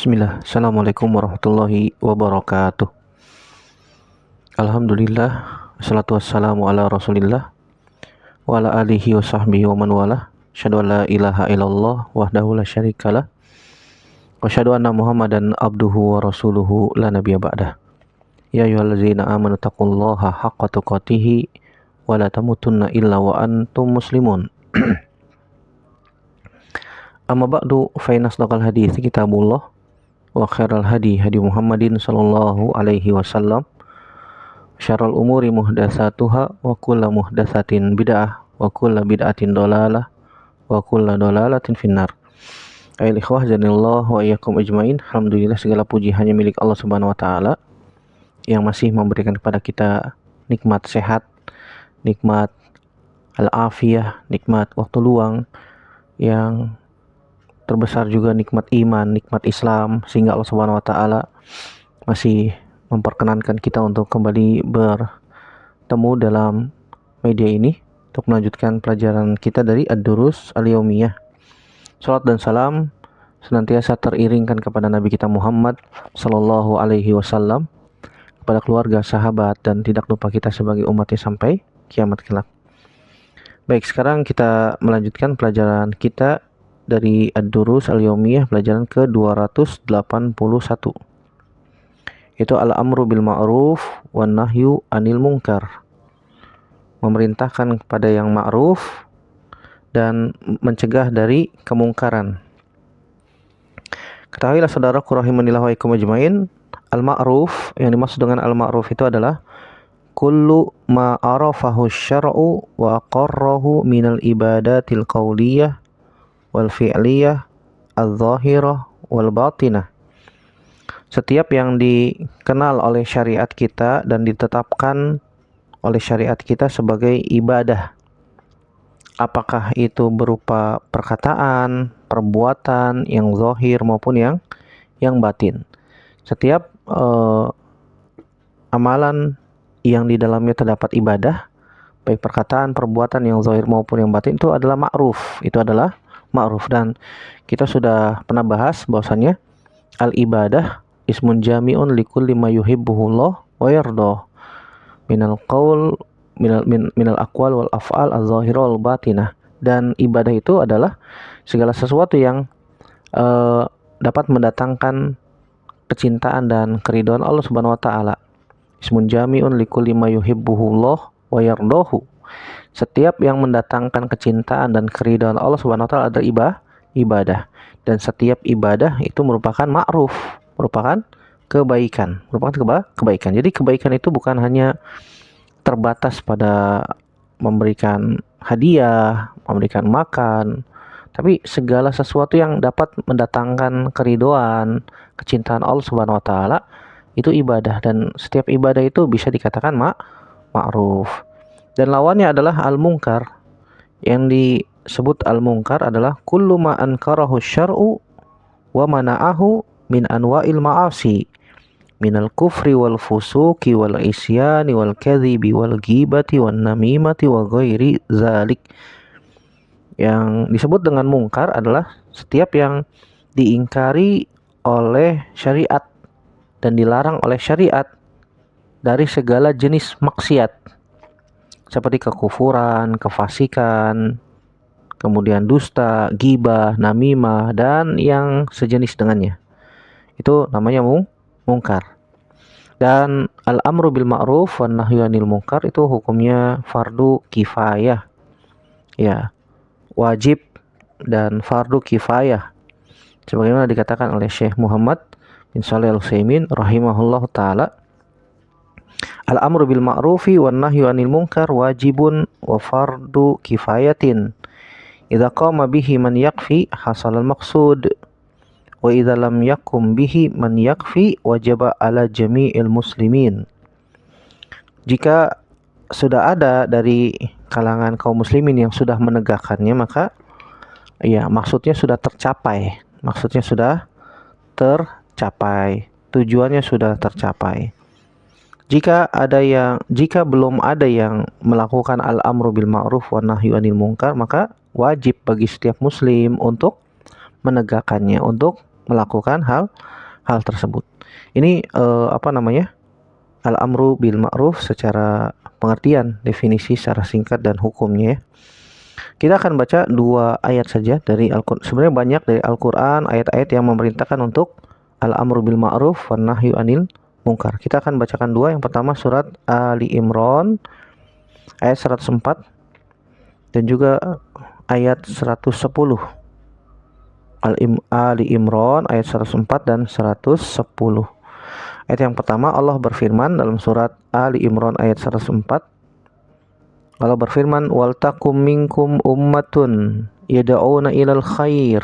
Bismillah. Assalamualaikum warahmatullahi wabarakatuh. Alhamdulillah. Assalatu wassalamu ala rasulillah wa ala alihi wa sahbihi wa man wala. Asyhadu an la ilaha illallah wahdahu la syarikalah wa asyhadu anna Muhammadan abduhu wa rasuluhu la nabiyya ba'dah. Ya ayyuhallazina amanu taqullaha haqqa tuqatih wa la tamutunna illa wa antum muslimun. Amma ba'du fa inna asdaqal hadits kitabullah wa khairal hadi Muhammadin sallallahu alaihi wasallam, syarrul umuri muhdatsatuha wa kullu muhdatsatin bid'ah wa kullu bid'atin dhalalah wa kullu dhalalatin finnar. Ayol ikhwah janillah wa iyyakum ajmain. Alhamdulillah, segala puji hanya milik Allah Subhanahu wa taala yang masih memberikan kepada kita nikmat sehat, nikmat al-afiyah, nikmat waktu luang, yang terbesar juga nikmat iman, nikmat Islam, sehingga Allah Subhanahu wa taala masih memperkenankan kita untuk kembali bertemu dalam media ini untuk melanjutkan pelajaran kita dari Ad-Durus Al-Yaumiyah. Salat dan salam senantiasa teriringkan kepada Nabi kita Muhammad sallallahu alaihi wasallam, kepada keluarga, sahabat, dan tidak lupa kita sebagai umatnya sampai kiamat kelak. Baik, sekarang kita melanjutkan pelajaran kita dari Ad-Durus Al-Yaumiyah, pelajaran ke-281. Itu al-amru bil ma'ruf wan nahyu anil munkar. Memerintahkan kepada yang ma'ruf dan mencegah dari kemungkaran. Ketahuilah saudaraku rahimanillah wa ikum ajmain, al-ma'ruf, yang dimaksud dengan al-ma'ruf itu adalah kullu ma arafahu syar'u wa aqarrahu minal ibadatil qawliyah wal fi'liyah al-zahirah wal batinah. Setiap yang dikenal oleh syariat kita dan ditetapkan oleh syariat kita sebagai ibadah, apakah itu berupa perkataan, perbuatan yang zahir maupun yang batin. Setiap amalan yang di dalamnya terdapat ibadah, baik perkataan, perbuatan yang zahir maupun yang batin, itu adalah ma'ruf. Itu adalah ma'ruf. Dan kita sudah pernah bahas bahwasannya al-ibadah ismun jami'un likulli ma yuhibbuhullah wa yardah minal qaul minal aqwal wal af'al az-zahirah wal batinah. Dan ibadah itu adalah segala sesuatu yang dapat mendatangkan kecintaan dan keridhaan Allah Subhanahu wa taala. Ismun jami'un likulli ma yuhibbuhullah wa yardahu. Setiap yang mendatangkan kecintaan dan keridhaan Allah Subhanahu wa taala adalah ibadah. Dan setiap ibadah itu merupakan ma'ruf, merupakan kebaikan, kebaikan. Jadi kebaikan itu bukan hanya terbatas pada memberikan hadiah, memberikan makan, tapi segala sesuatu yang dapat mendatangkan keridhaan, kecintaan Allah Subhanahu wa taala itu ibadah. Dan setiap ibadah itu bisa dikatakan ma'ruf. Dan lawannya adalah al-munkar. Yang disebut al-munkar adalah kullu ma ankarahu syar'u wa mana'ahu min anwa'il ma'asi minal kufri wal fusuki wal isyani wal kadhibi wal ghibati wan namimati wa ghairi zalik. Yang disebut dengan mungkar adalah setiap yang diingkari oleh syariat dan dilarang oleh syariat dari segala jenis maksiat, seperti kekufuran, kefasikan, kemudian dusta, ghibah, namimah, dan yang sejenis dengannya. Itu namanya mungkar. Dan al-amru bil ma'ruf wan nahyu anil munkar itu hukumnya fardu kifayah. Ya, wajib dan fardu kifayah. Sebagaimana dikatakan oleh Syekh Muhammad bin Shalih Al-Utsaimin rahimahullahu taala, al-amru bil ma'rufi wan nahyu anil munkar wajibun wa fardu kifayatin. Idza qama bihi man yakfi hasal al-maqsud wa idza lam yakum bihi man yakfi wajaba ala jami'il muslimin. Jika sudah ada dari kalangan kaum muslimin yang sudah menegakkannya, maka ya maksudnya sudah tercapai. Maksudnya sudah tercapai. Tujuannya sudah tercapai. Jika belum ada yang melakukan al-amru bil ma'ruf wa nahyu anil munkar, maka wajib bagi setiap muslim untuk menegakkannya, untuk melakukan hal tersebut. Ini al-amru bil ma'ruf secara pengertian, definisi secara singkat dan hukumnya ya. Kita akan baca 2 ayat saja dari Al-Qur'an. Sebenarnya banyak dari Al-Qur'an ayat-ayat yang memerintahkan untuk al-amru bil ma'ruf wan nahyu anil munkar. Kita akan bacakan 2. Yang pertama surat Ali Imran ayat 104 dan juga ayat 110. Ali Imran ayat 104 dan 110. Ayat yang pertama, Allah berfirman dalam surat Ali Imran ayat 104. Allah berfirman, "Wal takum minkum ummatun yad'una ilal khair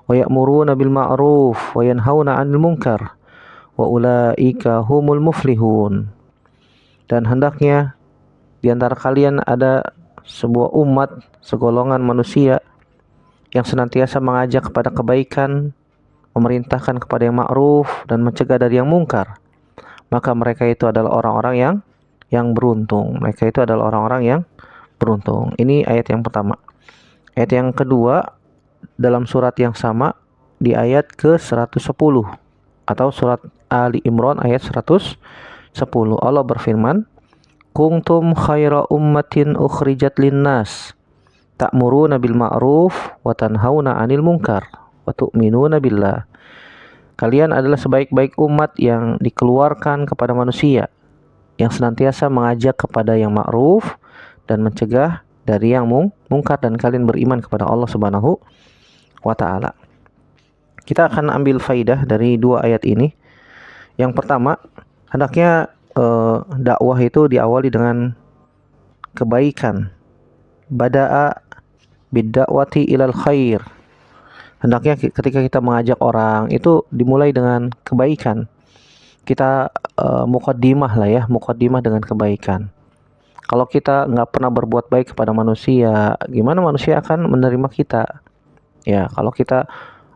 wa ya'muruna bil ma'ruf wa yanhauna 'anil munkar wa ulaika humul muflihun." Dan hendaknya di antara kalian ada sebuah umat, segolongan manusia yang senantiasa mengajak kepada kebaikan, memerintahkan kepada yang ma'ruf dan mencegah dari yang mungkar. Maka mereka itu adalah orang-orang yang beruntung. Mereka itu adalah orang-orang yang beruntung. Ini ayat yang pertama. Ayat yang kedua dalam surat yang sama di ayat ke-110 atau surat Ali Imran ayat 110. Allah berfirman, "Kuntum khaira ummatin ukhrijat linnas ta'muruna bil ma'ruf wa tanhauna 'anil munkar wa tu'minuna billah." Kalian adalah sebaik-baik umat yang dikeluarkan kepada manusia, yang senantiasa mengajak kepada yang ma'ruf dan mencegah dari yang mungkar, dan kalian beriman kepada Allah Subhanahu wa taala. Kita akan ambil faidah dari 2 ayat ini. Yang pertama, hendaknya dakwah itu diawali dengan kebaikan. Bada'a bid-da'wati ilal khair. Hendaknya ketika kita mengajak orang itu dimulai dengan kebaikan. Kita muqaddimah lah ya, muqaddimah dengan kebaikan. Kalau kita nggak pernah berbuat baik kepada manusia, gimana manusia akan menerima kita? Ya, kalau kita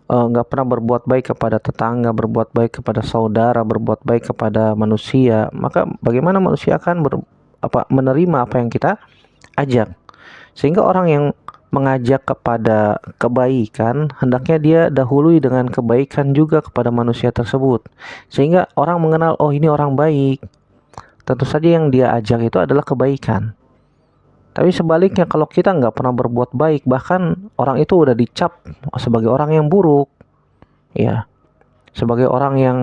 nggak pernah berbuat baik kepada tetangga, berbuat baik kepada saudara, berbuat baik kepada manusia, maka bagaimana manusia akan menerima apa yang kita ajak? Sehingga orang yang mengajak kepada kebaikan, hendaknya dia dahului dengan kebaikan juga kepada manusia tersebut, sehingga orang mengenal, oh ini orang baik. Tentu saja yang dia ajak itu adalah kebaikan. Tapi sebaliknya, kalau kita nggak pernah berbuat baik, bahkan orang itu udah dicap sebagai orang yang buruk, ya, sebagai orang yang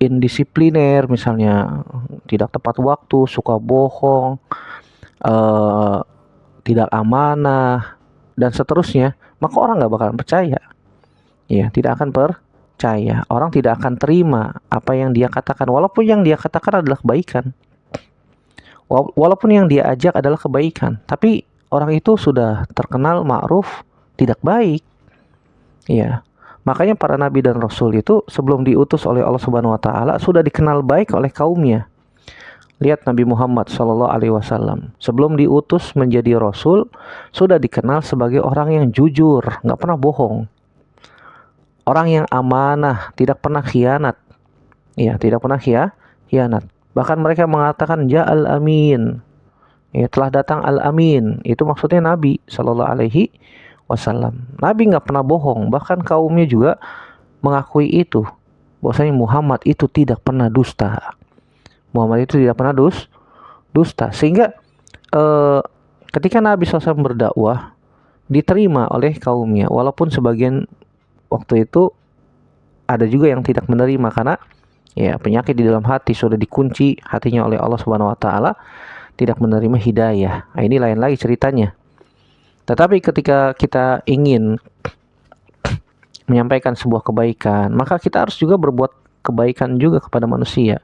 indisipliner misalnya, tidak tepat waktu, suka bohong, tidak amanah, dan seterusnya, maka orang nggak bakalan percaya. Ya, tidak akan percaya. Orang tidak akan terima apa yang dia katakan, walaupun yang dia katakan adalah kebaikan. Walaupun yang dia ajak adalah kebaikan, tapi orang itu sudah terkenal ma'ruf tidak baik. Ya. Makanya para nabi dan rasul itu sebelum diutus oleh Allah Subhanahu wa taala sudah dikenal baik oleh kaumnya. Lihat Nabi Muhammad SAW, sebelum diutus menjadi rasul sudah dikenal sebagai orang yang jujur, nggak pernah bohong, orang yang amanah, tidak pernah khianat. Ya, tidak pernah khianat. Bahkan mereka mengatakan Ja'al Amin, ya, telah datang Al-Amin. Itu maksudnya Nabi SAW. Nabi nggak pernah bohong. Bahkan kaumnya juga mengakui itu, bahwasanya Muhammad itu tidak pernah dusta. Muhammad itu tidak pernah dusta. Sehingga ketika Nabi SAW berdakwah, diterima oleh kaumnya. Walaupun sebagian waktu itu ada juga yang tidak menerima, karena ya penyakit di dalam hati sudah dikunci hatinya oleh Allah Subhanahu wa taala, tidak menerima hidayah. Nah, ini lain lagi ceritanya. Tetapi ketika kita ingin menyampaikan sebuah kebaikan, maka kita harus juga berbuat kebaikan juga kepada manusia.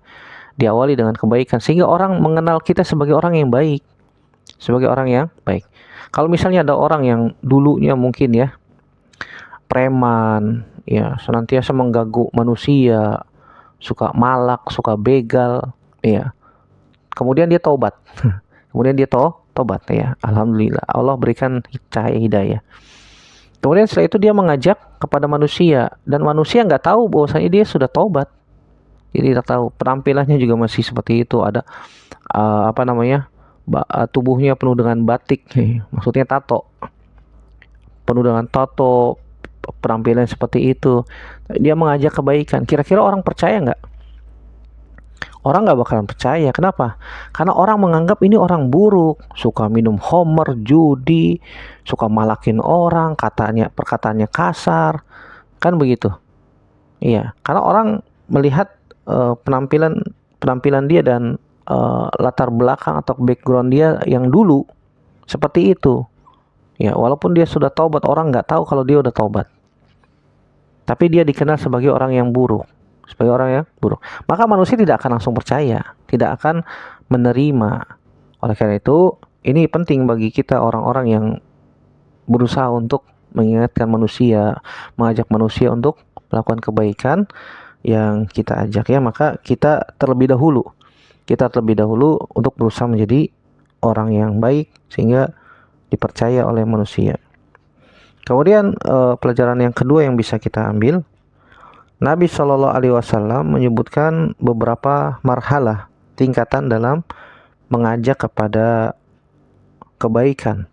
Diawali dengan kebaikan sehingga orang mengenal kita sebagai orang yang baik. Sebagai orang yang baik. Kalau misalnya ada orang yang dulunya mungkin ya preman, ya, senantiasa mengganggu manusia, suka malak, suka begal, ya. Kemudian dia taubat. Kemudian dia tobat, ya. Alhamdulillah, Allah berikan cahaya hidayah. Kemudian setelah itu dia mengajak kepada manusia, dan manusia nggak tahu bahwasanya dia sudah taubat. Jadi tidak tahu, penampilannya juga masih seperti itu, ada tubuhnya penuh dengan batik, maksudnya tato, penuh dengan tato, penampilan seperti itu, dia mengajak kebaikan, kira-kira orang percaya nggak? Orang nggak bakalan percaya. Kenapa? Karena orang menganggap ini orang buruk, suka minum homer, judi, suka malakin orang, perkataannya kasar, kan begitu. Iya, karena orang melihat penampilan penampilan dia dan latar belakang atau background dia yang dulu seperti itu. Ya, walaupun dia sudah taubat, orang nggak tahu kalau dia udah taubat. Tapi dia dikenal sebagai orang yang buruk, sebagai orang yang buruk. Maka manusia tidak akan langsung percaya, tidak akan menerima. Oleh karena itu, ini penting bagi kita orang-orang yang berusaha untuk mengingatkan manusia, mengajak manusia untuk melakukan kebaikan yang kita ajak, ya. Maka kita terlebih dahulu untuk berusaha menjadi orang yang baik sehingga dipercaya oleh manusia. Kemudian pelajaran yang kedua yang bisa kita ambil, Nabi Shallallahu Alaihi Wasallam menyebutkan beberapa marhalah, tingkatan dalam mengajak kepada kebaikan.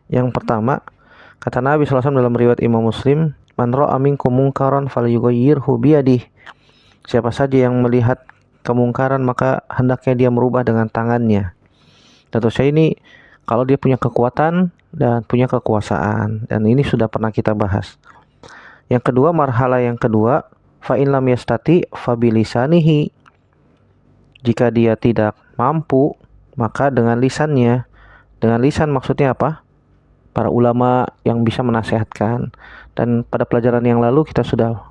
Yang pertama, kata Nabi SAW dalam riwayat Imam Muslim, man ra'a minkum munkaran falyughayyirhu biyadihi. Siapa saja yang melihat kemungkaran maka hendaknya dia merubah dengan tangannya. Tentu saja ini kalau dia punya kekuatan dan punya kekuasaan, dan ini sudah pernah kita bahas. Yang kedua, marhalah yang kedua, fa in lam yastati fa bilisanihi. Jika dia tidak mampu, maka dengan lisannya. Dengan lisan maksudnya apa? Para ulama yang bisa menasehatkan. Dan pada pelajaran yang lalu kita sudah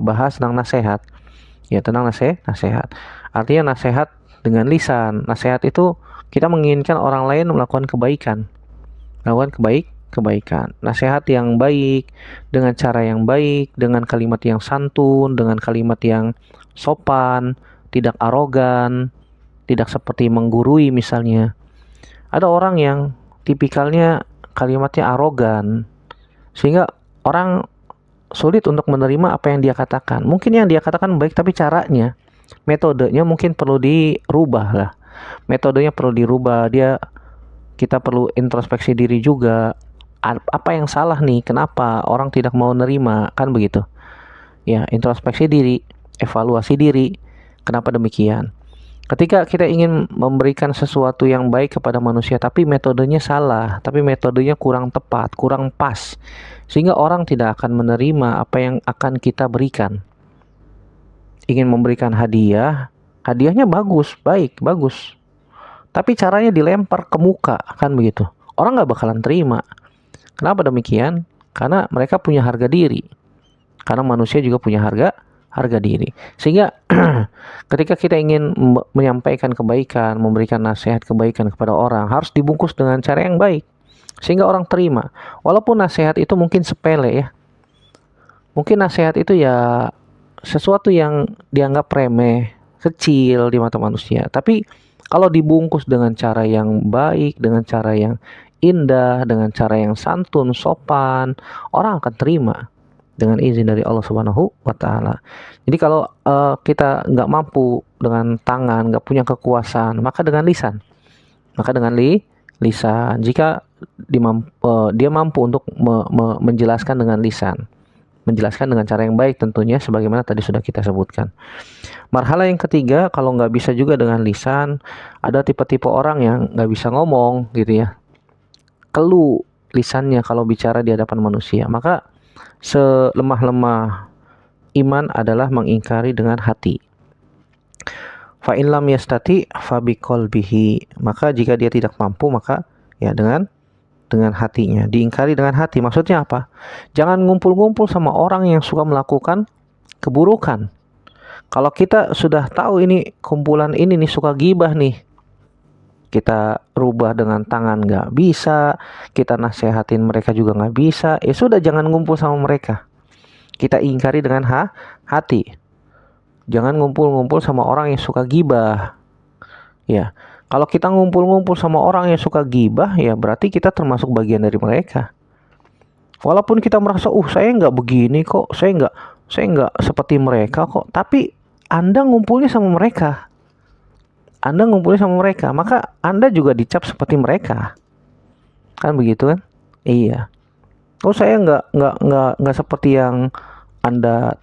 bahas tentang nasihat. Ya, tentang nasihat. Artinya nasihat dengan lisan. Nasihat itu kita menginginkan orang lain melakukan kebaikan. Kebaikan. Nasihat yang baik, dengan cara yang baik, dengan kalimat yang santun, dengan kalimat yang sopan, tidak arogan, tidak seperti menggurui misalnya. Ada orang yang tipikalnya kalimatnya arogan, sehingga orang sulit untuk menerima apa yang dia katakan. Mungkin yang dia katakan baik, tapi caranya, metodenya mungkin perlu dirubah lah. Metodenya perlu dirubah. Kita perlu introspeksi diri juga. Apa yang salah nih? Kenapa orang tidak mau nerima? Kan begitu. Ya, introspeksi diri, evaluasi diri. Kenapa demikian? Ketika kita ingin memberikan sesuatu yang baik kepada manusia, tapi metodenya salah, tapi metodenya kurang tepat, kurang pas, sehingga orang tidak akan menerima apa yang akan kita berikan. Ingin memberikan hadiah, hadiahnya bagus, tapi caranya dilempar ke muka, kan begitu. Orang gak bakalan terima. Kenapa demikian? Karena mereka punya harga diri. Karena manusia juga punya harga diri. Sehingga ketika kita ingin menyampaikan kebaikan, memberikan nasihat kebaikan kepada orang, harus dibungkus dengan cara yang baik, sehingga orang terima. Walaupun nasihat itu mungkin sepele ya. Mungkin nasihat itu ya sesuatu yang dianggap remeh, kecil di mata manusia. Tapi kalau dibungkus dengan cara yang baik, dengan cara yang indah, dengan cara yang santun, sopan, orang akan terima dengan izin dari Allah Subhanahu wa Ta'ala. Jadi kalau kita nggak mampu dengan tangan, nggak punya kekuasaan, maka dengan lisan. Lisan. Jika dia mampu untuk menjelaskan dengan lisan, menjelaskan dengan cara yang baik tentunya, sebagaimana tadi sudah kita sebutkan. Marhalah yang ketiga, kalau nggak bisa juga dengan lisan, ada tipe-tipe orang yang nggak bisa ngomong gitu ya, keluh lisannya kalau bicara di hadapan manusia. Maka selemah-lemah iman adalah mengingkari dengan hati. Fa in lam yastati fa biqalbihi. Maka jika dia tidak mampu, maka ya dengan hatinya. Diingkari dengan hati. Maksudnya apa? Jangan ngumpul-ngumpul sama orang yang suka melakukan keburukan. Kalau kita sudah tahu ini kumpulan ini nih suka gibah nih, kita rubah dengan tangan nggak bisa, kita nasehatin mereka juga nggak bisa, ya sudah, jangan ngumpul sama mereka. Kita ingkari dengan hati. Jangan ngumpul-ngumpul sama orang yang suka gibah. Ya, kalau kita ngumpul-ngumpul sama orang yang suka gibah, ya berarti kita termasuk bagian dari mereka. Walaupun kita merasa, saya nggak begini kok, saya nggak seperti mereka kok, tapi Anda ngumpulnya sama mereka. Maka Anda juga dicap seperti mereka. Kan begitu kan? Iya. Oh, saya nggak seperti yang Anda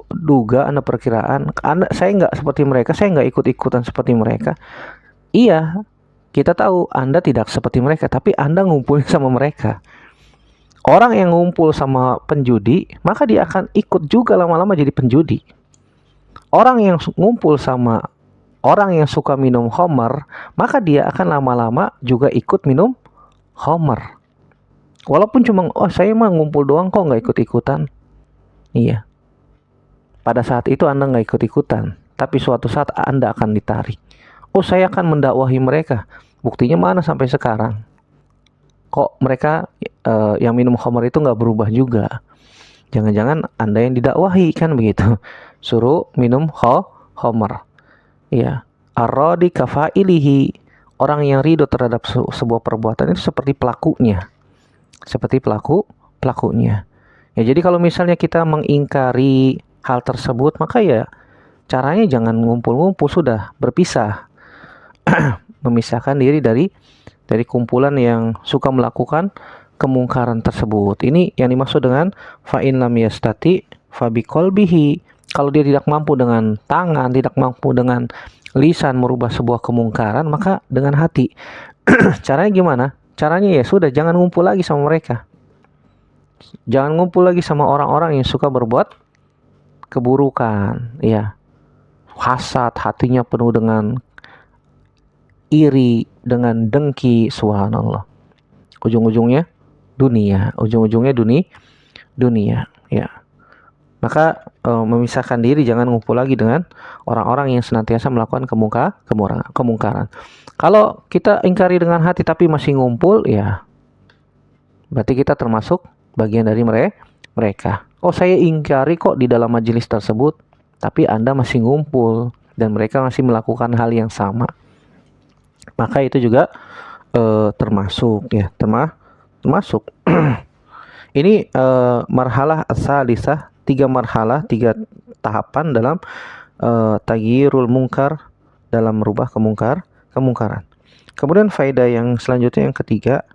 duga, Anda perkiraan. Saya nggak seperti mereka, saya nggak ikut-ikutan seperti mereka. Iya, kita tahu Anda tidak seperti mereka, tapi Anda ngumpulin sama mereka. Orang yang ngumpul sama penjudi, maka dia akan ikut juga lama-lama jadi penjudi. Orang yang ngumpul sama orang yang suka minum khamar, maka dia akan lama-lama juga ikut minum khamar. Walaupun cuma, oh saya mah ngumpul doang kok, nggak ikut-ikutan. Iya. Pada saat itu Anda nggak ikut-ikutan, tapi suatu saat Anda akan ditarik. Oh, saya akan mendakwahi mereka. Buktinya mana sampai sekarang? Kok mereka yang minum khamar itu nggak berubah juga? Jangan-jangan Anda yang didakwahi, kan begitu? Suruh minum khamar. Ya, arrodi kafailihi. Orang yang ridho terhadap sebuah perbuatan itu seperti pelakunya. Seperti pelakunya. Ya, jadi kalau misalnya kita mengingkari hal tersebut, maka ya caranya jangan ngumpul-ngumpul, sudah berpisah. Memisahkan diri dari kumpulan yang suka melakukan kemungkaran tersebut. Ini yang dimaksud dengan fa'in lam yastati fabiqalbihi. Kalau dia tidak mampu dengan tangan, tidak mampu dengan lisan merubah sebuah kemungkaran, maka dengan hati. Caranya gimana? Caranya ya sudah, jangan ngumpul lagi sama mereka. Jangan ngumpul lagi sama orang-orang yang suka berbuat keburukan, ya. Hasad, hatinya penuh dengan iri, dengan dengki, subhanallah. Ujung-ujungnya dunia, ya. Maka memisahkan diri, jangan ngumpul lagi dengan orang-orang yang senantiasa melakukan kemungkaran. Kalau kita ingkari dengan hati tapi masih ngumpul, ya berarti kita termasuk bagian dari mereka. Oh, saya ingkari kok di dalam majelis tersebut, tapi Anda masih ngumpul dan mereka masih melakukan hal yang sama. Maka itu juga termasuk, ya, termasuk. Ini marhalah as-salisah, 3 tahapan dalam taghyirul munkar, dalam merubah kemungkaran. Kemudian faedah yang selanjutnya, yang ketiga,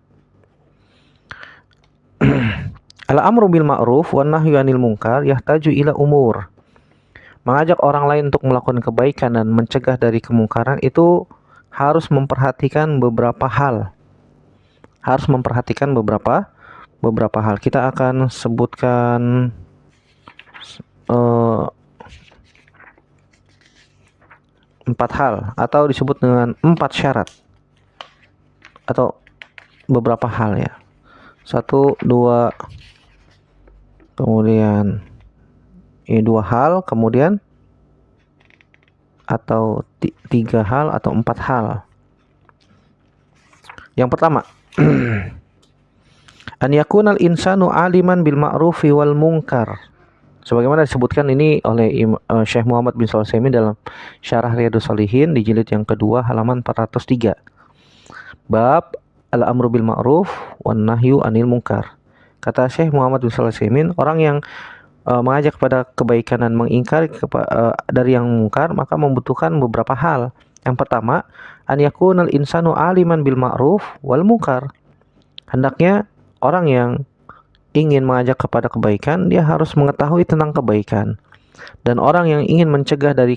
al-amru bil ma'ruf wan nahyu 'anil munkar yahtaju ila umur. Mengajak orang lain untuk melakukan kebaikan dan mencegah dari kemungkaran itu harus memperhatikan beberapa hal. Kita akan sebutkan 4 hal, atau disebut dengan 4 syarat, atau beberapa hal, ya. 1, 2, kemudian ini 2 hal, kemudian atau 3 hal atau 4 hal. Yang pertama, an yakunal insanu aliman bil ma'rufi wal munkar. Sebagaimana disebutkan ini oleh Syekh Muhammad bin Shalih Al-Utsaimin dalam Syarah Riyadhus Shalihin di jilid yang kedua halaman 403. Bab al-amru bil ma'ruf wan nahyu 'anil munkar. Kata Syekh Muhammad bin Shalih Al-Utsaimin, orang yang mengajak kepada kebaikan dan mengingkari dari yang mungkar, maka membutuhkan beberapa hal. Yang pertama, an yakunal insanu aliman bil ma'ruf wal munkar. Hendaknya orang yang ingin mengajak kepada kebaikan, dia harus mengetahui tentang kebaikan. Dan orang yang ingin mencegah dari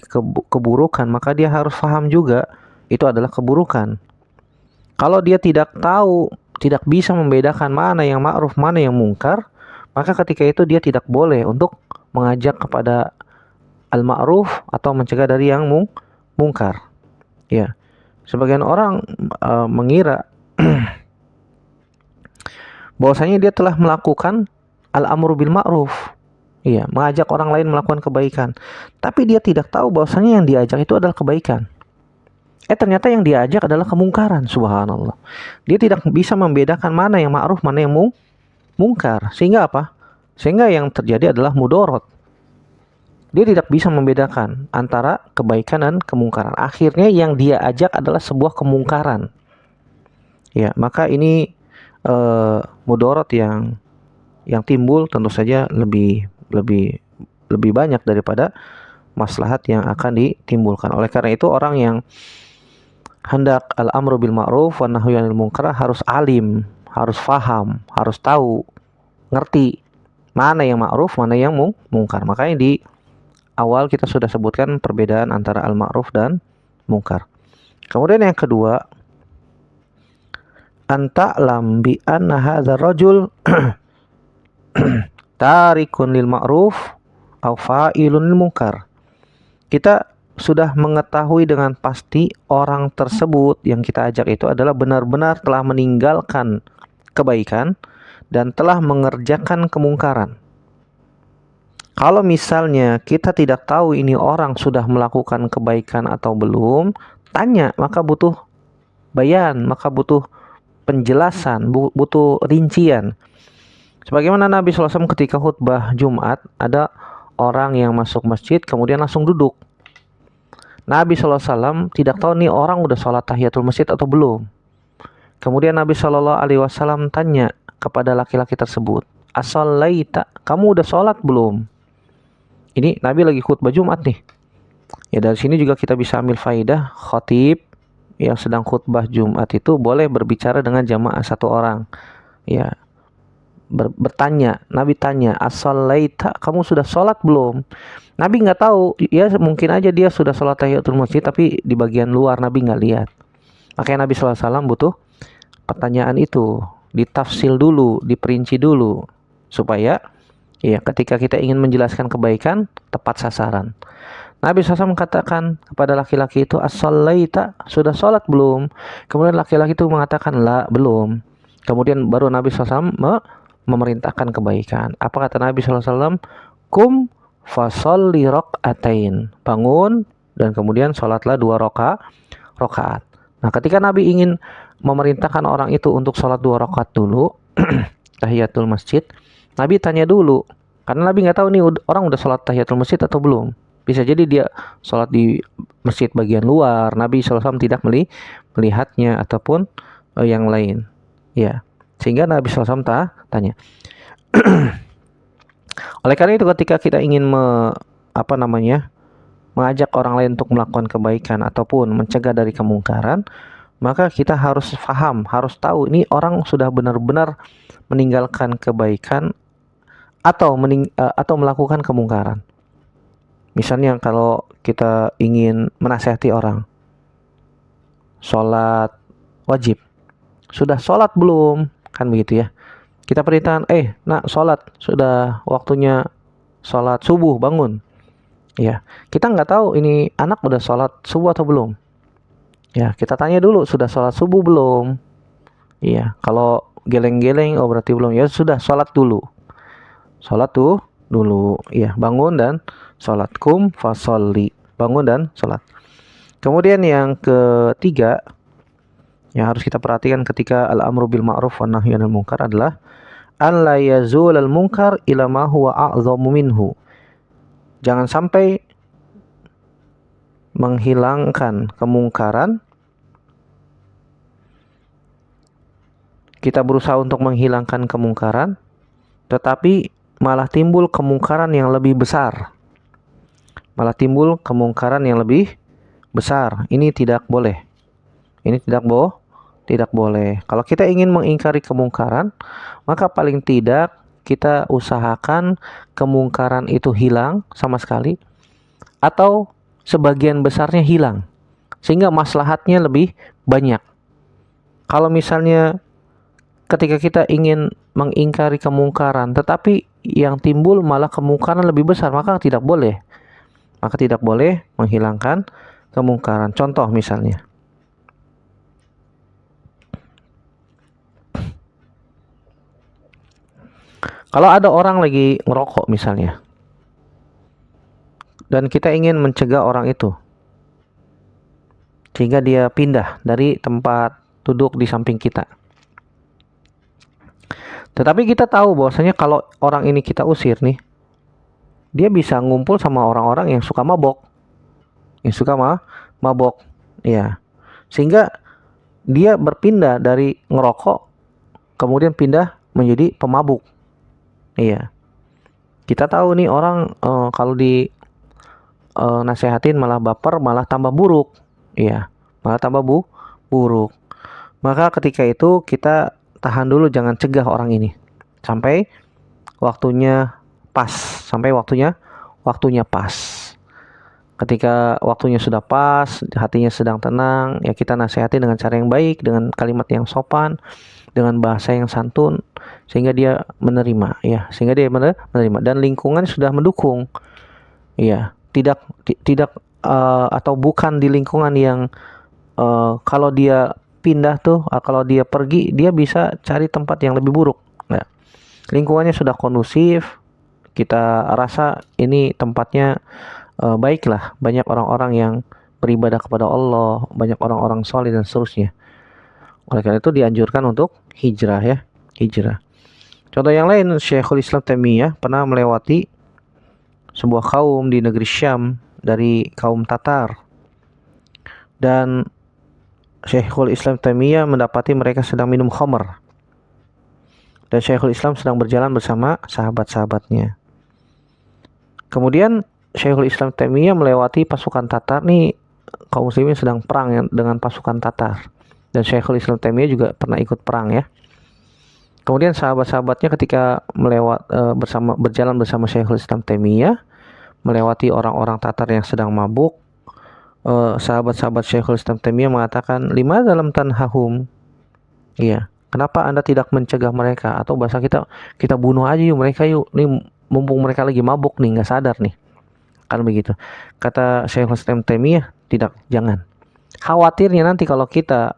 keburukan, maka dia harus paham juga itu adalah keburukan. Kalau dia tidak tahu, tidak bisa membedakan mana yang ma'ruf, mana yang mungkar, maka ketika itu dia tidak boleh untuk mengajak kepada al-ma'ruf atau mencegah dari yang mungkar. Ya. Sebagian orang mengira bahwasanya dia telah melakukan al-amru bil ma'ruf, iya, mengajak orang lain melakukan kebaikan, tapi dia tidak tahu bahwasanya yang diajak itu adalah kebaikan. Ternyata yang diajak adalah kemungkaran, subhanallah. Dia tidak bisa membedakan mana yang ma'ruf, mana yang mungkar. Sehingga apa? Sehingga yang terjadi adalah mudorot. Dia tidak bisa membedakan antara kebaikan dan kemungkaran. Akhirnya yang dia ajak adalah sebuah kemungkaran. Ya, maka ini mudorot yang timbul tentu saja lebih banyak daripada maslahat yang akan ditimbulkan. Oleh karena itu, orang yang hendak al-amru bil ma'ruf wa nahyu 'anil munkar harus alim, harus faham, harus tahu ngerti mana yang ma'ruf, mana yang mungkar. Makanya di awal kita sudah sebutkan perbedaan antara al-ma'ruf dan mungkar. Kemudian yang kedua, anta'lam bi anna hadzal rajul tarikun lil ma'ruf au fa'ilun lil munkar. Kita sudah mengetahui dengan pasti orang tersebut yang kita ajak itu adalah benar-benar telah meninggalkan kebaikan dan telah mengerjakan kemungkaran. Kalau misalnya kita tidak tahu ini orang sudah melakukan kebaikan atau belum, tanya, maka butuh bayan, maka butuh penjelasan, butuh rincian. Sebagaimana Nabi SAW ketika khutbah Jumat, ada orang yang masuk masjid kemudian langsung duduk. Nabi SAW tidak tahu nih orang udah sholat tahiyatul masjid atau belum. Kemudian Nabi SAW tanya kepada laki-laki tersebut, "As-shalaita, kamu udah sholat belum?" Ini Nabi lagi khutbah Jumat nih. Ya, dari sini juga kita bisa ambil faidah, khatib yang sedang khutbah Jumat itu boleh berbicara dengan jamaah satu orang. Ya, bertanya, Nabi tanya, "As-shalaita, kamu sudah sholat belum?" Nabi nggak tahu, ya mungkin aja dia sudah sholat tahiyatul masjid tapi di bagian luar Nabi nggak lihat. Makanya Nabi SAW butuh pertanyaan itu ditafsil dulu, diperinci dulu, supaya ya ketika kita ingin menjelaskan kebaikan tepat sasaran. Nabi SAW mengatakan kepada laki-laki itu, "As-shalaita, sudah sholat belum?" Kemudian laki-laki itu mengatakan, "La, belum." Kemudian baru Nabi SAW memerintahkan kebaikan. Apa kata Nabi SAW? "Kum fasholli raq'atain." Bangun dan kemudian sholatlah 2 rakaat. Nah, ketika Nabi ingin memerintahkan orang itu untuk sholat 2 rakaat dulu, tahiyatul masjid, Nabi tanya dulu, karena Nabi nggak tahu nih orang udah sholat tahiyatul masjid atau belum. Bisa jadi dia sholat di masjid bagian luar, Nabi SAW tidak melihatnya ataupun yang lain. Ya, sehingga Nabi SAW tanya. Oleh karena itu ketika kita ingin mengajak orang lain untuk melakukan kebaikan ataupun mencegah dari kemungkaran, maka kita harus paham, harus tahu ini orang sudah benar-benar meninggalkan kebaikan atau melakukan kemungkaran. Misalnya kalau kita ingin menasihati orang, sholat wajib, sudah sholat belum? Kan begitu ya. Kita perintahkan, nak sholat, sudah waktunya sholat subuh, bangun. Ya, kita nggak tahu ini anak udah sholat subuh atau belum. Ya, kita tanya dulu, sudah sholat subuh belum? Iya, kalau geleng-geleng, oh berarti belum. Ya sudah, sholat dulu. Sholat tuh dulu, ya, bangun dan sholat. Kum fasholli, bangun dan sholat. Kemudian yang ketiga yang harus kita perhatikan ketika al-amru bil ma'ruf wa nahyu 'anil munkar adalah an la yazul al munkar ila ma huwa a'dhamu minhu. Jangan sampai menghilangkan kemungkaran, kita berusaha untuk menghilangkan kemungkaran, tetapi malah timbul kemungkaran yang lebih besar. Ini tidak boleh. Tidak boleh. Kalau kita ingin mengingkari kemungkaran, maka paling tidak kita usahakan kemungkaran itu hilang sama sekali, atau sebagian besarnya hilang, sehingga maslahatnya lebih banyak. Kalau misalnya ketika kita ingin mengingkari kemungkaran, tetapi yang timbul malah kemungkaran lebih besar, maka tidak boleh. Menghilangkan kemungkaran. Contoh misalnya, kalau ada orang lagi ngerokok misalnya, dan kita ingin mencegah orang itu sehingga dia pindah dari tempat duduk di samping kita. Tetapi kita tahu bahwasanya kalau orang ini kita usir nih, dia bisa ngumpul sama orang-orang yang suka mabok. Ya. Sehingga dia berpindah dari ngerokok kemudian pindah menjadi pemabuk. Iya. Kita tahu nih orang kalau di nasehatin malah baper, malah tambah buruk. Iya, malah tambah buruk. Maka ketika itu kita tahan dulu, jangan cegah orang ini sampai waktunya pas, sampai waktunya pas. Ketika waktunya sudah pas, hatinya sedang tenang, ya kita nasihati dengan cara yang baik, dengan kalimat yang sopan, dengan bahasa yang santun, sehingga dia menerima, ya, sehingga dia menerima, dan lingkungan sudah mendukung, ya, tidak atau bukan di lingkungan yang kalau dia pindah tuh, kalau dia pergi, dia bisa cari tempat yang lebih buruk. Nah, lingkungannya sudah kondusif, kita rasa ini tempatnya baiklah, banyak orang-orang yang beribadah kepada Allah, banyak orang-orang soleh dan seterusnya. Oleh karena itu dianjurkan untuk hijrah, ya, hijrah. Contoh yang lain, Syekhul Islam Taimiyah pernah melewati sebuah kaum di negeri Syam dari kaum Tatar, dan Syekhul Islam Taimiyah mendapati mereka sedang minum khamr, dan Syekhul Islam sedang berjalan bersama sahabat-sahabatnya. Kemudian Syekhul Islam Taimiyah melewati pasukan Tatar nih, kaum muslimin sedang perang dengan pasukan Tatar, dan Syekhul Islam Taimiyah juga pernah ikut perang, ya. Kemudian sahabat-sahabatnya ketika berjalan bersama Syekhul Islam Taimiyah melewati orang-orang Tatar yang sedang mabuk, sahabat-sahabat Syekhul Islam Taimiyah mengatakan, lima dalam tanhahum, iya, kenapa Anda tidak mencegah mereka, atau bahasa kita bunuh aja yuk mereka yuk, nih mumpung mereka lagi mabuk nih, nggak sadar nih, kan begitu. Kata Syekhul Islam Taimiyah, tidak, jangan. Khawatirnya nanti kalau kita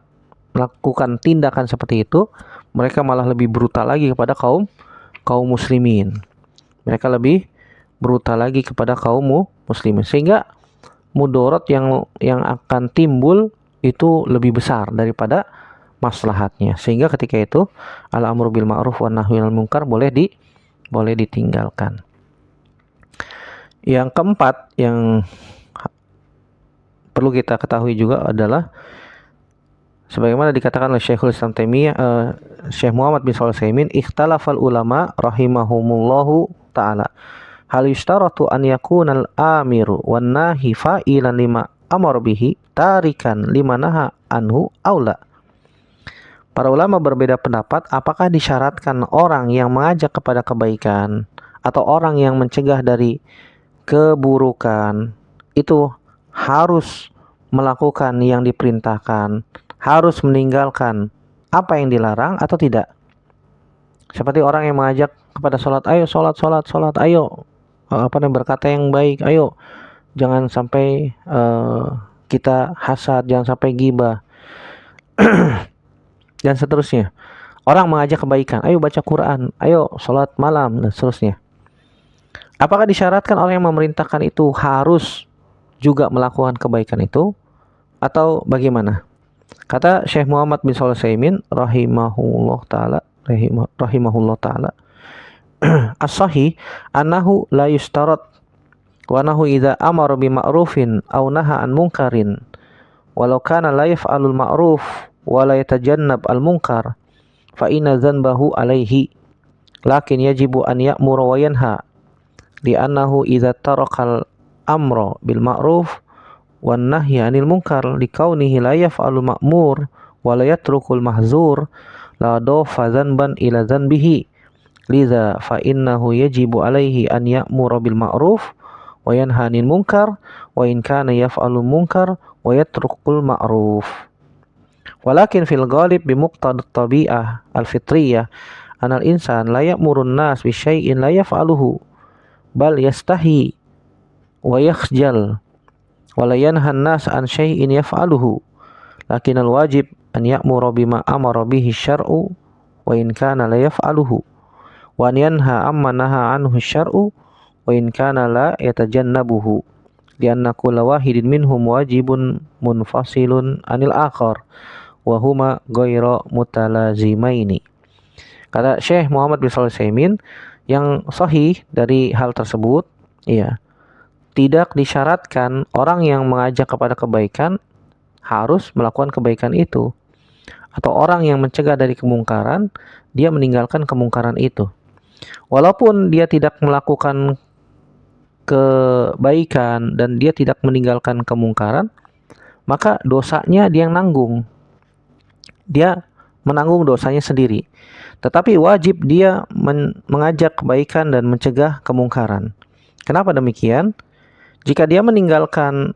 melakukan tindakan seperti itu, mereka malah lebih brutal lagi kepada kaum muslimin. Mereka lebih brutal lagi kepada kaum muslimin, sehingga mudorot yang akan timbul itu lebih besar daripada maslahatnya. Sehingga ketika itu al-amru bil ma'ruf wan nahyi anil munkar boleh ditinggalkan. Yang keempat yang perlu kita ketahui juga adalah sebagaimana dikatakan oleh Syekhul Islam Taimiyah, Syekh Muhammad bin Shalih Al-Utsaimin, ikhtalafal ulama rahimahumullahu taala hal yustaratu an yakunal amiru wan nahi fa'ilan lima amar bihi tarikan lima naha anhu aula. Para ulama berbeda pendapat apakah disyaratkan orang yang mengajak kepada kebaikan atau orang yang mencegah dari keburukan itu harus melakukan yang diperintahkan, harus meninggalkan apa yang dilarang atau tidak. Seperti orang yang mengajak kepada sholat, ayo sholat, ayo berkata yang baik, ayo jangan sampai kita hasad, jangan sampai ghibah dan seterusnya. Orang mengajak kebaikan, ayo baca Quran, ayo sholat malam dan seterusnya. Apakah disyaratkan orang yang memerintahkan itu harus juga melakukan kebaikan itu atau bagaimana? Kata Syekh Muhammad bin Shalih Al-Utsaimin rahimahullah taala, as-sahih annahu la yustarat wa nahu idza amara bi ma'rufin aw naha an munkarin walau kana la yaf'alul ma'ruf wa la yatajannab al munkar fa inna dzanbahu alaihi lakin yajibu an ya'mura wa yanha li'annahu idza tarakal amra bil ma'ruf wan nahyi 'anil munkar likaunihi la yaf'alul ma'mur wa la yatrukul mahzur la dafa dzanban ila dzanbihi lidza fa innahu yajibu alaihi an ya'mura bil ma'ruf wa yanha 'anil munkar wa in kana yaf'alul munkar wa yatrukul ma'ruf walakin fil ghalib bi muqtad tabi'ah al fitriyah anal insan la ya'murun nas bi syai'in la yaf'aluhu bal yastahi wa yakhjal wa la yanhan nas an syai'in yaf'aluhu lakin al wajib an ya'mura bima amara bihi syar'u wa in kana la yaf'aluhu wa an yanha amma naha anhu syar'u wa in kana la yatajannabuhu lianna kulla wahidin minhum wajibun munfasilun anil akhar wa huma ghairu mutalazimaini. Kata Syekh Muhammad bin Shalih Al-Utsaimin, yang sahih dari hal tersebut, ya, tidak disyaratkan orang yang mengajak kepada kebaikan harus melakukan kebaikan itu, atau orang yang mencegah dari kemungkaran dia meninggalkan kemungkaran itu. Walaupun dia tidak melakukan kebaikan dan dia tidak meninggalkan kemungkaran, maka dosanya dia yang nanggung. Dia menanggung dosanya sendiri. Tetapi wajib dia mengajak kebaikan dan mencegah kemungkaran. Kenapa demikian? Jika dia meninggalkan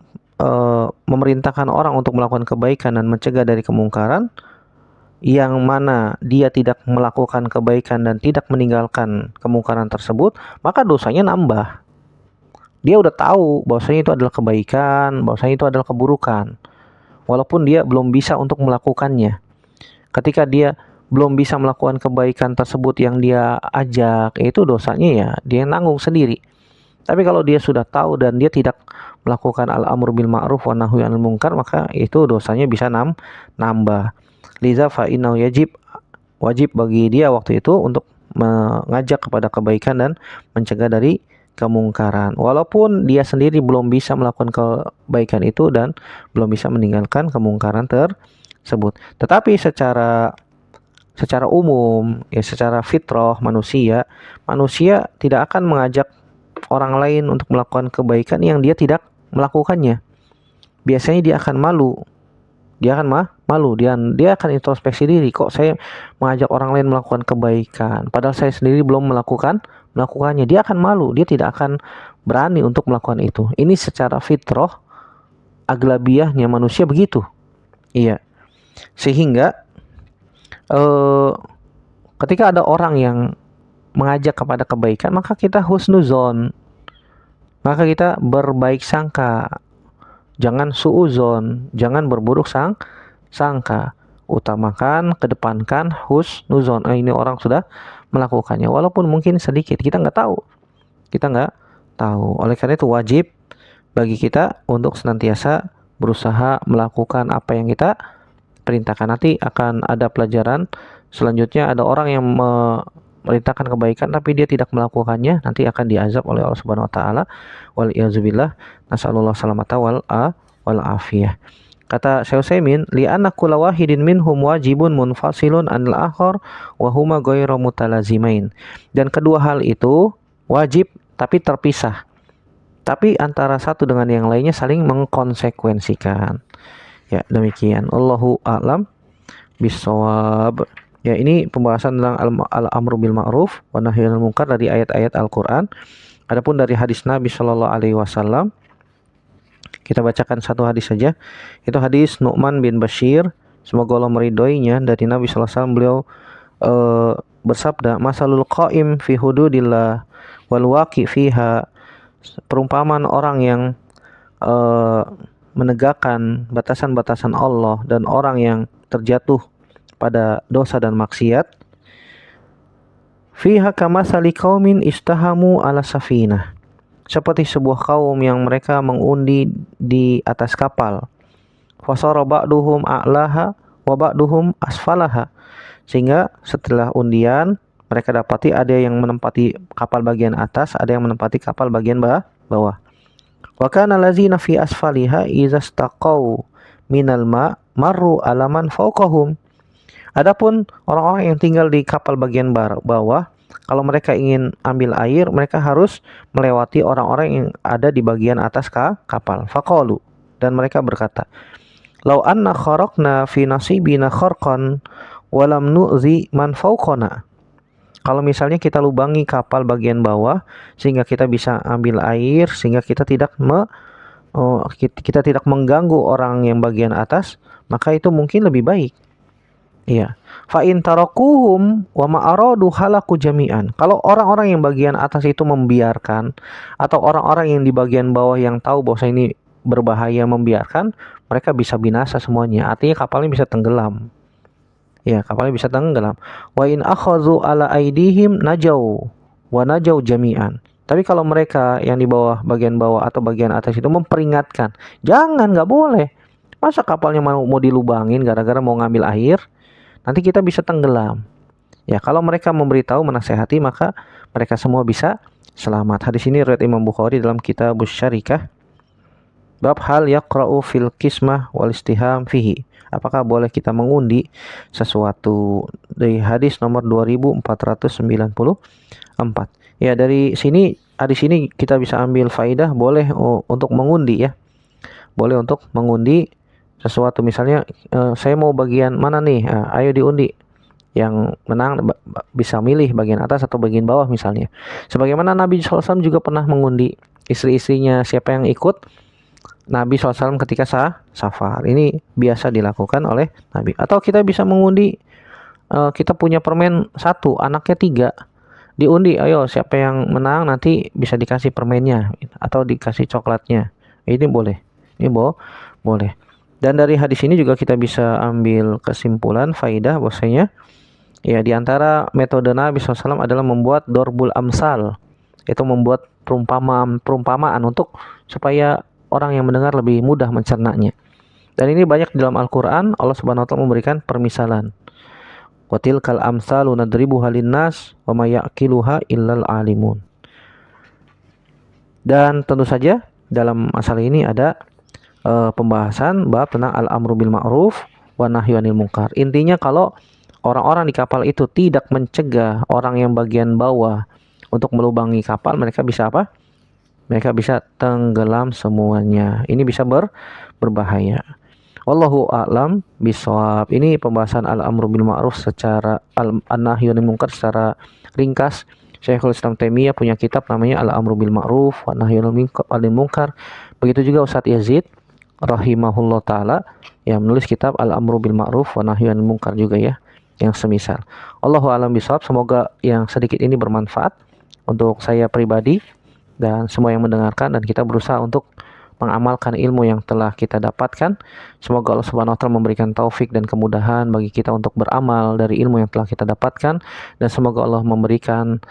memerintahkan orang untuk melakukan kebaikan dan mencegah dari kemungkaran, yang mana dia tidak melakukan kebaikan dan tidak meninggalkan kemungkaran tersebut, maka dosanya nambah. Dia udah tahu bahwasanya itu adalah kebaikan, bahwasanya itu adalah keburukan, walaupun dia belum bisa untuk melakukannya. Ketika dia belum bisa melakukan kebaikan tersebut yang dia ajak, itu dosanya ya dia nanggung sendiri. Tapi kalau dia sudah tahu dan dia tidak melakukan al-amru bil ma'ruf wa nahyi 'anil munkar, maka itu dosanya bisa nambah. Liza fa innahu wajib bagi dia waktu itu untuk mengajak kepada kebaikan dan mencegah dari kemungkaran. Walaupun dia sendiri belum bisa melakukan kebaikan itu dan belum bisa meninggalkan kemungkaran tersebut. Tetapi secara umum, ya secara fitrah manusia tidak akan mengajak orang lain untuk melakukan kebaikan yang dia tidak melakukannya. Biasanya dia akan malu. Dia akan introspeksi diri, kok saya mengajak orang lain melakukan kebaikan padahal saya sendiri belum melakukannya. Dia akan malu, dia tidak akan berani untuk melakukan itu. Ini secara fitrah aglabiahnya manusia begitu. Iya. Sehingga ketika ada orang yang mengajak kepada kebaikan, maka kita husnuzon, maka kita berbaik sangka. Jangan suuzon, jangan berburuk sangka. Utamakan, kedepankan husnuzon. Ini orang sudah melakukannya, walaupun mungkin sedikit, kita nggak tahu. Oleh karena itu wajib bagi kita untuk senantiasa berusaha melakukan apa yang kita perintahkan. Nanti akan ada pelajaran selanjutnya, ada orang yang merintahkan kebaikan tapi dia tidak melakukannya, nanti akan diazab oleh Allah Subhanahu wa taala. Wal iazubillah, nasallallahu salamata wal afiyah. Kata Syekh Utsaimin, li anna kulla wahidin minhum wajibun munfasilun anil akhar wa huma ghairu mutalazimain. Dan kedua hal itu wajib tapi terpisah. Tapi antara satu dengan yang lainnya saling mengkonsekuensikan. Ya, demikian. Allahu a'lam bissawab. Ya, ini pembahasan tentang al-amru bil ma'ruf wa nahyi 'anil munkar dari ayat-ayat Al-Qur'an. Adapun dari hadis Nabi Shallallahu alaihi wasallam, kita bacakan satu hadis saja. Itu hadis Nu'man bin Bashir, semoga Allah meridhoinya, dari Nabi sallallahu alaihi wasallam. Beliau bersabda, "Masalul qa'im fi hududillah wal waqi fiha." Perumpamaan orang yang menegakkan batasan-batasan Allah dan orang yang terjatuh pada dosa dan maksiat, fiha kamatsali qaumin istahamu ala safinah, seperti sebuah kaum yang mereka mengundi di atas kapal. Fasara ba'duhum a'laha wa ba'duhum asfalaha, sehingga setelah undian mereka dapati ada yang menempati kapal bagian atas, ada yang menempati kapal bagian bawah. Wa kana allazina fi asfaliha idza staqau minal ma marru ala man fawqahum. Adapun orang-orang yang tinggal di kapal bagian bawah, kalau mereka ingin ambil air, mereka harus melewati orang-orang yang ada di bagian atas kapal. Faqalu, dan mereka berkata, "Lau anna kharaqna fi nasibina kharqan wa lam nu'zi man fawqana." Kalau misalnya kita lubangi kapal bagian bawah sehingga kita bisa ambil air, sehingga kita tidak mengganggu orang yang bagian atas, maka itu mungkin lebih baik. Iya. Fa in tarakuhum wa ma aradu halaku jami'an. Kalau orang-orang yang bagian atas itu membiarkan, atau orang-orang yang di bagian bawah yang tahu bahwa ini berbahaya membiarkan, mereka bisa binasa semuanya. Artinya kapalnya bisa tenggelam. Ya, kapalnya bisa tenggelam. Wa in akhadhu ala aidihim najau wa najau jami'an. Tapi kalau mereka yang di bawah, bagian bawah atau bagian atas itu memperingatkan, jangan, nggak boleh. Masa kapalnya mau dilubangin gara-gara mau ngambil air? Nanti kita bisa tenggelam. Ya, kalau mereka memberitahu, menasehati, maka mereka semua bisa selamat. Hadis ini riwayat Imam Bukhari dalam Kitabus Syarikah. Bab hal yaqra'u fil qismah wal istiham fihi. Apakah boleh kita mengundi sesuatu? Dari hadis nomor 2494. Ya, dari sini, hadis ini kita bisa ambil faidah boleh untuk mengundi ya. Boleh untuk mengundi sesuatu, misalnya saya mau bagian mana nih, ayo diundi, yang menang bisa milih bagian atas atau bagian bawah misalnya. Sebagaimana Nabi SAW juga pernah mengundi istri-istrinya siapa yang ikut Nabi SAW ketika safar. Ini biasa dilakukan oleh Nabi. Atau kita bisa mengundi, kita punya permen satu, anaknya tiga, diundi, ayo siapa yang menang nanti bisa dikasih permennya atau dikasih coklatnya. Ini boleh, ini boleh. Dan dari hadis ini juga kita bisa ambil kesimpulan faidah bahwasanya ya di antara metode Nabi SAW adalah membuat dorbul amsal, itu membuat perumpamaan untuk supaya orang yang mendengar lebih mudah mencernanya. Dan ini banyak di dalam Al-Quran, Allah Subhanahu Wa Taala memberikan permisalan. Watilkal amsalu nadribuha linnas wa may yaqiluha illal alimun. Dan tentu saja dalam masalah ini ada pembahasan bab tentang al-amru bil ma'ruf wa nahyu anil munkar. Intinya kalau orang-orang di kapal itu tidak mencegah orang yang bagian bawah untuk melubangi kapal, mereka bisa apa? Mereka bisa tenggelam semuanya. Ini bisa berbahaya. Wallahu a'lam bishawab. Ini pembahasan al-amru bil ma'ruf secara an-nahyu anil munkar secara ringkas. Syekhul Islam Taimiyah punya kitab namanya Al-Amru bil Ma'ruf wa Nahyu anil Munkar. Begitu juga Ustadz Yazid rahimahullah taala yang menulis kitab Al-Amru bil Ma'ruf wa Nahyu anil Munkar juga ya, yang semisal. Allahu a'lam bishawab. Semoga yang sedikit ini bermanfaat untuk saya pribadi dan semua yang mendengarkan, dan kita berusaha untuk mengamalkan ilmu yang telah kita dapatkan. Semoga Allah Subhanahu wa taala memberikan taufik dan kemudahan bagi kita untuk beramal dari ilmu yang telah kita dapatkan, dan semoga Allah memberikan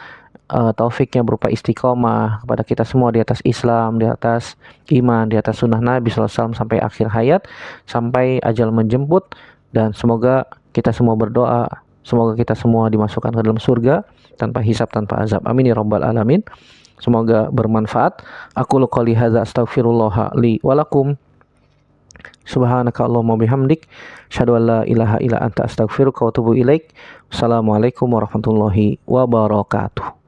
taufiknya berupa istiqomah kepada kita semua di atas Islam, di atas iman, di atas sunnah Nabi SAW sampai akhir hayat, sampai ajal menjemput. Dan semoga kita semua berdoa, semoga kita semua dimasukkan ke dalam surga tanpa hisab, tanpa azab. Amin ya rabbal alamin. Semoga bermanfaat. Aku qouli hadza astaghfirullah li wa lakum. Subhanaka Allahumma bihamdik, asyhadu an la ilaha illa anta astaghfiruka wa atubu ilaik. Wassalamualaikum warahmatullahi wabarakatuh.